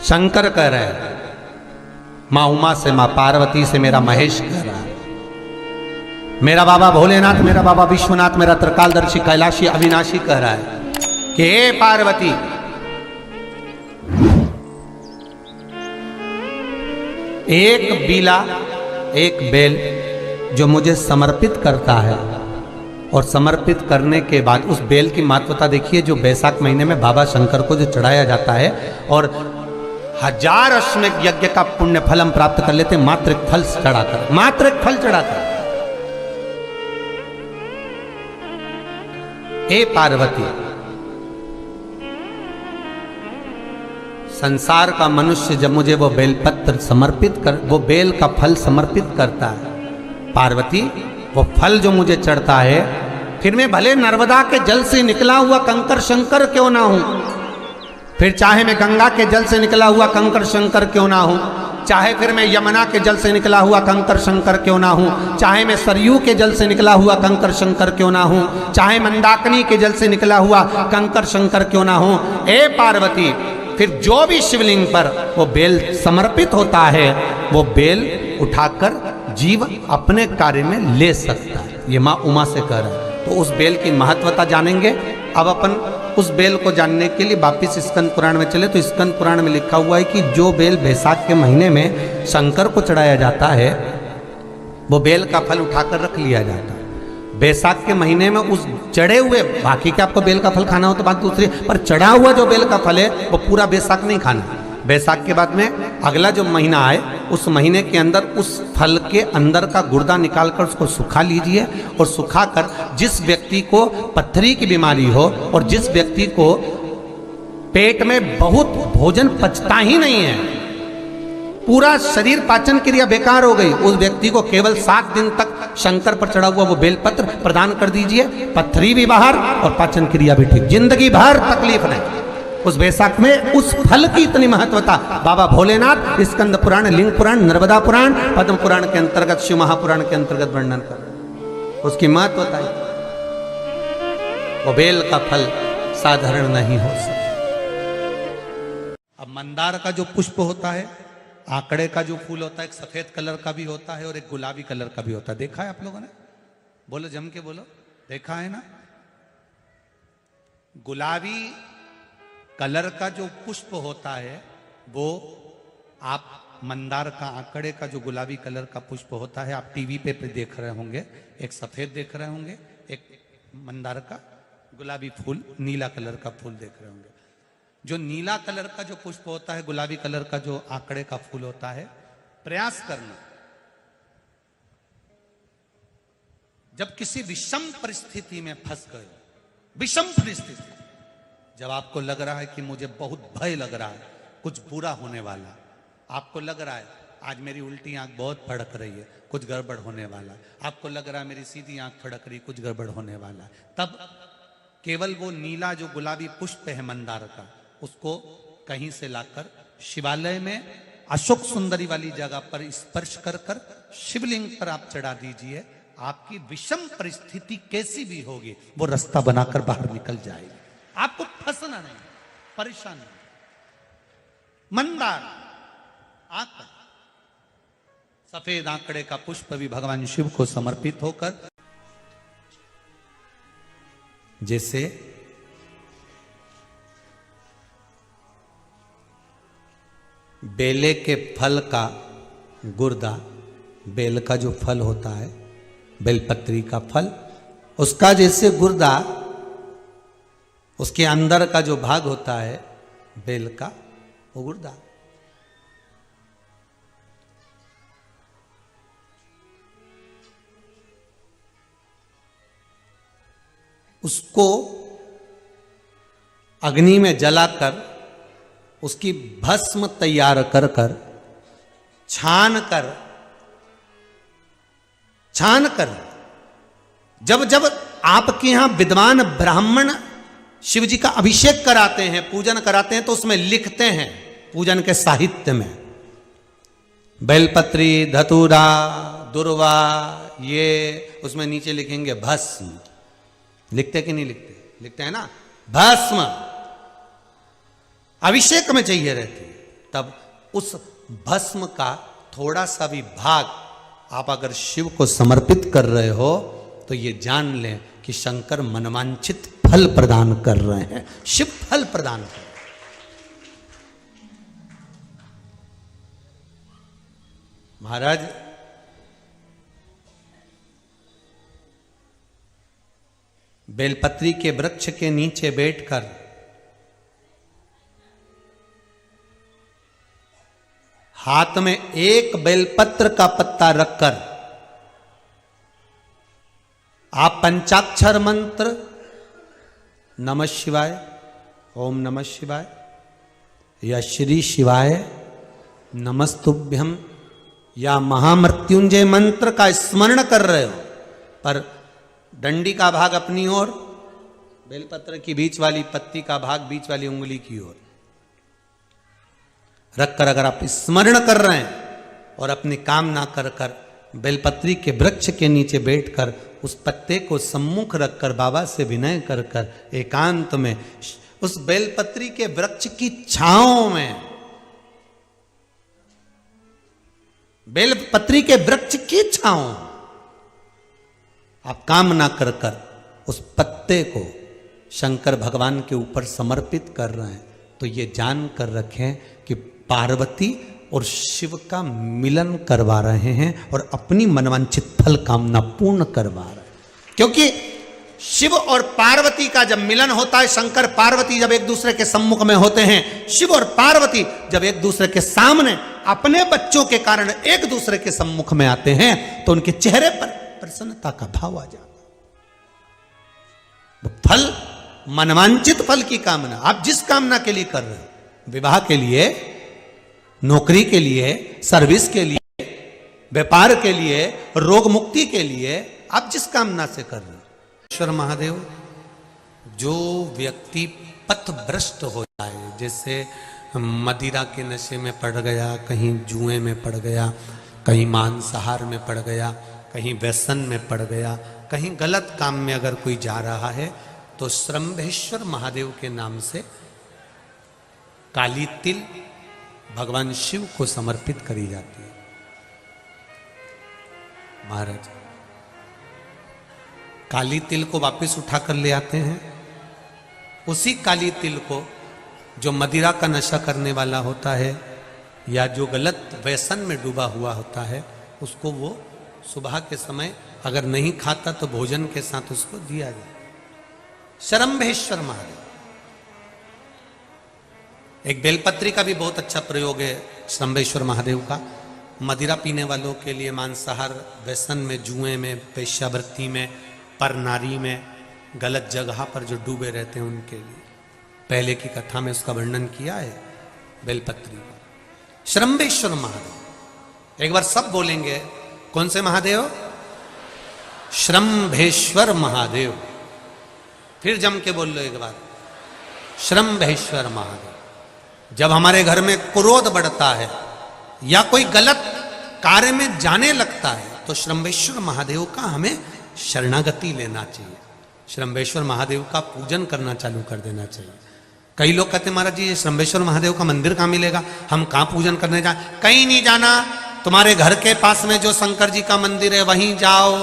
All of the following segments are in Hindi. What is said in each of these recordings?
शंकर कह रहे हैं, माँ उमा से, माँ पार्वती से मेरा महेश कह रहा है, मेरा बाबा भोलेनाथ, मेरा बाबा विश्वनाथ, मेरा त्रिकालदर्शी कैलाशी अविनाशी कह रहा है कि हे पार्वती, एक बीला, एक बेल जो मुझे समर्पित करता है, और समर्पित करने के बाद उस बेल की महत्वता देखिए, जो बैसाख महीने में बाबा शंकर को जो चढ़ाया जाता है, और 1000 अश्वमेध यज्ञ का पुण्य फल हम प्राप्त कर लेते हैं मात्र एक फल चढ़ाकर, मात्र एक फल चढ़ाकर। हे पार्वती, संसार का मनुष्य जब मुझे वो बेलपत्र समर्पित कर, वो बेल का फल समर्पित करता है, पार्वती वो फल जो मुझे चढ़ता है, फिर मैं भले नर्मदा के जल से निकला हुआ कंकर शंकर क्यों ना हूं, फिर चाहे मैं गंगा के जल से निकला हुआ कंकर शंकर क्यों ना हूं, चाहे फिर मैं यमुना के जल से निकला हुआ कंकर शंकर क्यों ना हूं, चाहे मैं सरयू के जल से निकला हुआ कंकर शंकर क्यों ना हूं, चाहे मंदाकिनी के जल से निकला हुआ कंकर शंकर क्यों ना हूं, ए पार्वती, फिर जो भी शिवलिंग पर वो बेल समर्पित होता है, वो बेल उठाकर जीव अपने कार्य में ले सकता है। ये माँ उमा से कह रहा है। तो उस बेल की महत्वता जानेंगे। अब अपन उस बेल को जानने के लिए वापिस स्कंद पुराण में चले, तो स्कंद पुराण में लिखा हुआ है कि जो बेल बैसाख के महीने में शंकर को चढ़ाया जाता है, वो बेल का फल उठाकर रख लिया जाता है। बैसाख के महीने में उस चढ़े हुए, बाकी के आपको बेल का फल खाना हो तो बात दूसरी, पर चढ़ा हुआ जो बेल का फल है वो पूरा बैसाख नहीं खाना। बैसाख के बाद में अगला जो महीना आए, उस महीने के अंदर उस फल के अंदर का गुर्दा निकालकर उसको सुखा लीजिए, और सुखाकर जिस व्यक्ति को पथरी की बीमारी हो और जिस व्यक्ति को पेट में बहुत भोजन पचता ही नहीं है, पूरा शरीर पाचन क्रिया बेकार हो गई, उस व्यक्ति को केवल 7 दिन तक शंकर पर चढ़ा हुआ वो बेलपत्र प्रदान कर दीजिए, पथरी भी बाहर और पाचन क्रिया भी ठीक, जिंदगी भर तकलीफ नहीं। उस बैसाख में उस फल की इतनी महत्वता बाबा भोलेनाथ स्कंद पुराण, लिंग पुराण, नर्मदा पुराण, पद्म पुराण के अंतर्गत, शिव महापुराण के अंतर्गत वर्णन कर, उसकी महत्वता है। वो बेल का फल साधारण नहीं हो सकता। अब मंदार का जो पुष्प होता है, आंकड़े का जो फूल होता है, एक सफेद कलर का भी होता है और एक गुलाबी कलर का भी होता है। देखा है आप लोगों ने? बोलो, जम के बोलो, देखा है ना? गुलाबी कलर का जो पुष्प होता है वो, आप मंदार का, आंकड़े का जो गुलाबी कलर का पुष्प होता है, आप टीवी पे देख रहे होंगे, एक सफेद देख रहे होंगे, एक मंदार का गुलाबी फूल, नीला कलर का फूल देख रहे होंगे। जो नीला कलर का जो पुष्प होता है, गुलाबी कलर का जो आंकड़े का फूल होता है, प्रयास करना, जब किसी विषम परिस्थिति में फंस गए, विषम परिस्थिति, जब आपको लग रहा है कि मुझे बहुत भय लग रहा है, कुछ बुरा होने वाला, आपको लग रहा है आज मेरी उल्टी आंख बहुत फड़क रही है, कुछ गड़बड़ होने वाला, आपको लग रहा है मेरी सीधी आंख फड़क रही, कुछ गड़बड़ होने वाला है, तब केवल वो नीला जो गुलाबी पुष्प है मंदार का, उसको कहीं से लाकर शिवालय में अशोक सुंदरी वाली जगह पर स्पर्श कर कर शिवलिंग पर आप चढ़ा दीजिए। आपकी विषम परिस्थिति कैसी भी होगी, वो रास्ता बनाकर बाहर निकल जाएगी, आपको फंसना नहीं, परेशान नहीं। मंदार आंकड़ा, सफेद आंकड़े का पुष्प भी भगवान शिव को समर्पित होकर, जैसे बेले के फल का गुर्दा, बेल का जो फल होता है, बेलपत्री का फल, उसका जैसे गुर्दा, उसके अंदर का जो भाग होता है बेल का, वो गुर्दा, उसको अग्नि में जलाकर उसकी भस्म तैयार कर कर छान कर जब जब आपके यहां विद्वान ब्राह्मण शिव जी का अभिषेक कराते हैं, पूजन कराते हैं, तो उसमें लिखते हैं पूजन के साहित्य में, बेलपत्री, धतूरा, दुर्वा, ये उसमें नीचे लिखेंगे भस्म। लिखते कि नहीं लिखते? लिखते हैं ना, भस्म अभिषेक में चाहिए रहती है, तब उस भस्म का थोड़ा सा भी भाग आप अगर शिव को समर्पित कर रहे हो तो ये जान लें कि शंकर मनवांछित फल प्रदान कर रहे हैं, शिव फल प्रदान कर रहे हैं। महाराज बेलपत्री के वृक्ष के नीचे बैठकर हाथ में एक बेलपत्र का पत्ता रखकर आप पंचाक्षर मंत्र नमः शिवाय, ओम नमः शिवाय या श्री शिवाय नमस्तुभ्यम या महामृत्युंजय मंत्र का स्मरण कर रहे हो, पर डंडी का भाग अपनी ओर, बेलपत्र की बीच वाली पत्ती का भाग बीच वाली उंगली की ओर रखकर अगर आप स्मरण कर रहे हैं और अपनी कामना कर कर बेलपत्री के वृक्ष के नीचे बैठकर उस पत्ते को सम्मुख रखकर बाबा से विनय कर कर एकांत में उस बेलपत्री के वृक्ष की छांव में, बेलपत्री के वृक्ष की छांव आप कामना कर कर उस पत्ते को शंकर भगवान के ऊपर समर्पित कर रहे हैं, तो ये जान कर रखें कि पार्वती और शिव का मिलन करवा रहे हैं और अपनी मनवांछित फल कामना पूर्ण करवा रहे हैं। क्योंकि शिव और पार्वती का जब मिलन होता है, शंकर पार्वती जब एक दूसरे के सम्मुख में होते हैं, शिव और पार्वती जब एक दूसरे के सामने अपने बच्चों के कारण एक दूसरे के सम्मुख में आते हैं, तो उनके चेहरे पर प्रसन्नता का भाव आ जाता है। फल, मनवांचित फल की कामना आप जिस कामना के लिए कर रहे हो, विवाह के लिए, नौकरी के लिए, सर्विस के लिए, व्यापार के लिए, रोग मुक्ति के लिए, आप जिस कामना से कर रहे हो, ईश्वर महादेव, जो व्यक्ति पथभ्रष्ट हो जाए, जैसे मदिरा के नशे में पड़ गया, कहीं जुए में पड़ गया, कहीं मांसाहार में पड़ गया, कहीं व्यसन में पड़ गया, कहीं गलत काम में अगर कोई जा रहा है, तो श्रंभेश्वर महादेव के नाम से काली तिल भगवान शिव को समर्पित करी जाती है। महाराज काली तिल को वापस उठाकर ले आते हैं, उसी काली तिल को जो मदिरा का नशा करने वाला होता है या जो गलत व्यसन में डूबा हुआ होता है, उसको वो सुबह के समय अगर नहीं खाता तो भोजन के साथ उसको दिया जाए। श्रंभेश्वर महादेव, एक बेलपत्री का भी बहुत अच्छा प्रयोग है श्रंभेश्वर महादेव का, मदिरा पीने वालों के लिए, मांसाहार, व्यसन में, जुए में, वेश्यावृत्ति में, पर नारी में, गलत जगह पर जो डूबे रहते हैं उनके लिए। पहले की कथा में उसका वर्णन किया है बेलपत्री का। श्रंभेश्वर महादेव, एक बार सब बोलेंगे, कौन से महादेव? श्रंभेश्वर महादेव। फिर जम के बोल लो एक बार, श्रंभेश्वर महादेव। जब हमारे घर में क्रोध बढ़ता है या कोई गलत कार्य में जाने लगता है, तो श्रंभेश्वर महादेव का हमें शरणागति लेना चाहिए, श्रंभेश्वर महादेव का पूजन करना चालू कर देना चाहिए। कई लोग कहते महाराज जी ये श्रंभेश्वर महादेव का मंदिर कहाँ मिलेगा, हम कहाँ पूजन करने जाए? कहीं नहीं जाना, तुम्हारे घर के पास में जो शंकर जी का मंदिर है वहीं जाओ,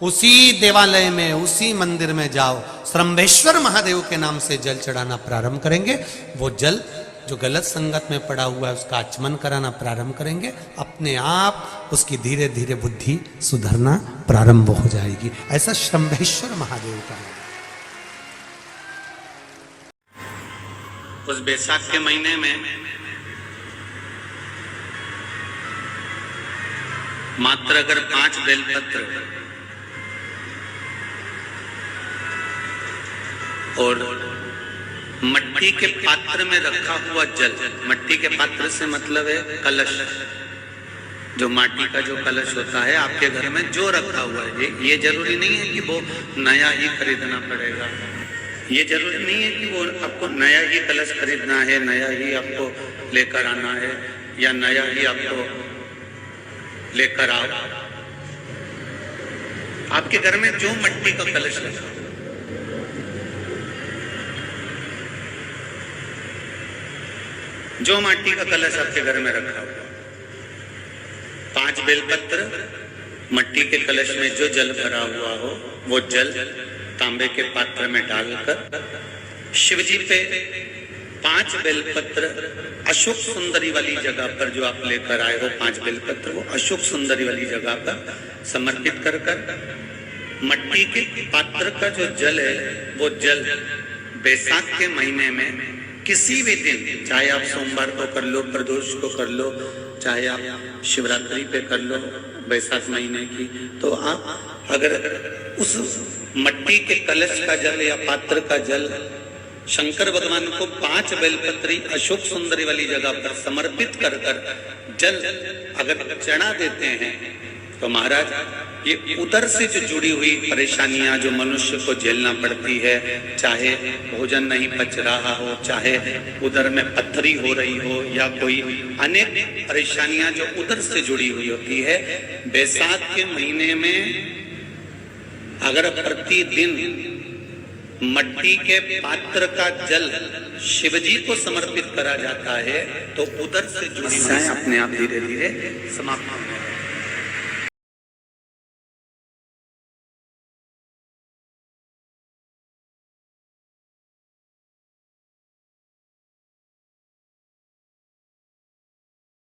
उसी देवालय में, उसी मंदिर में जाओ, श्रंभेश्वर महादेव के नाम से जल चढ़ाना प्रारंभ करेंगे। वो जल जो गलत संगत में पड़ा हुआ है उसका आचमन कराना प्रारंभ करेंगे, अपने आप उसकी धीरे धीरे बुद्धि सुधरना प्रारंभ हो जाएगी। ऐसा श्रंभेश्वर महादेव का है। उस बैसाख के महीने में मात्र अगर 5 बेलपत्र और मट्टी के पात्र में रखा हुआ जल, मट्टी के पात्र से मतलब है कलश, जो माटी का जो कलश होता है आपके घर में जो रखा हुआ है, ये जरूरी नहीं है कि वो नया ही खरीदना पड़ेगा, ये जरूरी नहीं है कि वो आपको नया ही कलश खरीदना है, नया ही आपको लेकर आना है या नया ही आपको लेकर आओ। आपके घर में जो मट्टी का कलश रखा, जो माटी का कलश आपके घर में रखा हुआ, 5 बेलपत्र, मट्टी के कलश में जो जल भरा हुआ हो वो जल तांबे के पात्र में डालकर शिव जी पे 5 बेलपत्र अशोक सुंदरी वाली जगह पर जो आप लेकर आए हो, 5 बेलपत्र वो अशोक सुंदरी वाली जगह पर समर्पित कर मट्टी के पात्र का जो जल है वो जल बैसाख के महीने में किसी भी दिन, चाहे आप सोमवार को कर लो, प्रदोष को कर लो, चाहे आप शिवरात्रि पे कर लो बैसाख महीने की, तो आप अगर उस मट्टी के कलश का जल या पात्र का जल शंकर भगवान को 5 बेलपत्री अशोक सुंदरी वाली जगह पर समर्पित कर जल अगर चढ़ा देते हैं तो महाराज ये उदर से जो जुड़ी हुई परेशानियां जो मनुष्य को झेलना पड़ती है, चाहे भोजन नहीं पच रहा हो, चाहे उदर में पत्थरी हो रही हो, या कोई अनेक परेशानियां जो उदर से जुड़ी हुई होती है, बैसाख के महीने में अगर प्रतिदिन मट्टी के पात्र का जल शिवजी को समर्पित करा जाता है तो उदर से जुड़ी समस्याएं अपने आप धीरे धीरे समाप्त हो